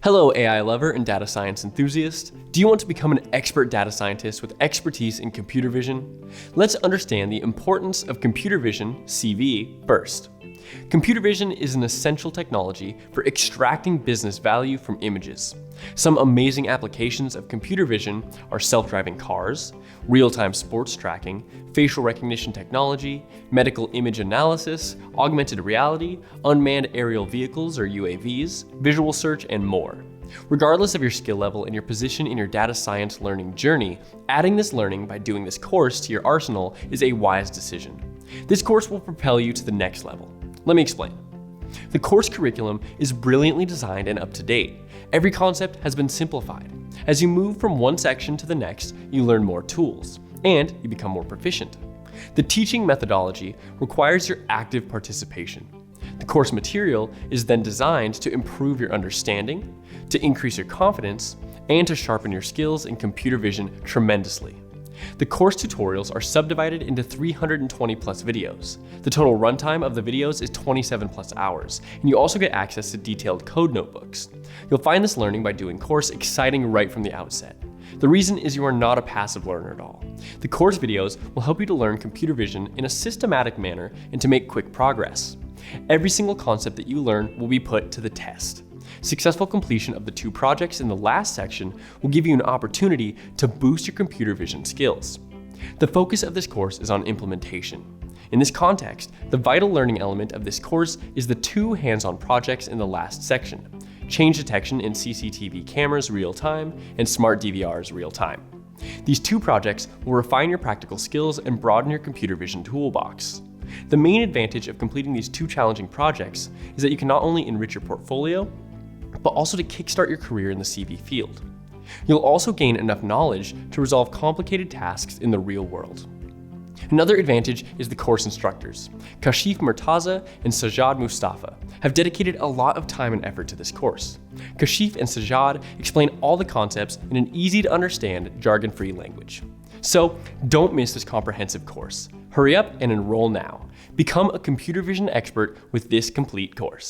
Hello, AI lover and data science enthusiast. Do you want to become an expert data scientist with expertise in computer vision? Let's understand the importance of computer vision, CV, first. Computer vision is an essential technology for extracting business value from images. Some amazing applications of computer vision are self-driving cars, real-time sports tracking, facial recognition technology, medical image analysis, augmented reality, unmanned aerial vehicles or UAVs, visual search, and more. Regardless of your skill level and your position in your data science learning journey, adding this learning by doing this course to your arsenal is a wise decision. This course will propel you to the next level. Let me explain. The course curriculum is brilliantly designed and up to date. Every concept has been simplified. As you move from one section to the next, you learn more tools, and you become more proficient. The teaching methodology requires your active participation. The course material is then designed to improve your understanding, to increase your confidence, and to sharpen your skills in computer vision tremendously. The course tutorials are subdivided into 320 plus videos. The total runtime of the videos is 27 plus hours, and you also get access to detailed code notebooks. You'll find this learning by doing course exciting right from the outset. The reason is you are not a passive learner at all. The course videos will help you to learn computer vision in a systematic manner and to make quick progress. Every single concept that you learn will be put to the test. Successful completion of the 2 projects in the last section will give you an opportunity to boost your computer vision skills. The focus of this course is on implementation. In this context, the vital learning element of this course is the 2 hands-on projects in the last section: change detection in CCTV cameras real time and smart DVRs real time. These 2 projects will refine your practical skills and broaden your computer vision toolbox. The main advantage of completing these 2 challenging projects is that you can not only enrich your portfolio, but also to kickstart your career in the CV field. You'll also gain enough knowledge to resolve complicated tasks in the real world. Another advantage is the course instructors. Kashif Murtaza and Sajad Mustafa have dedicated a lot of time and effort to this course. Kashif and Sajad explain all the concepts in an easy to understand, jargon-free language. So don't miss this comprehensive course. Hurry up and enroll now. Become a computer vision expert with this complete course.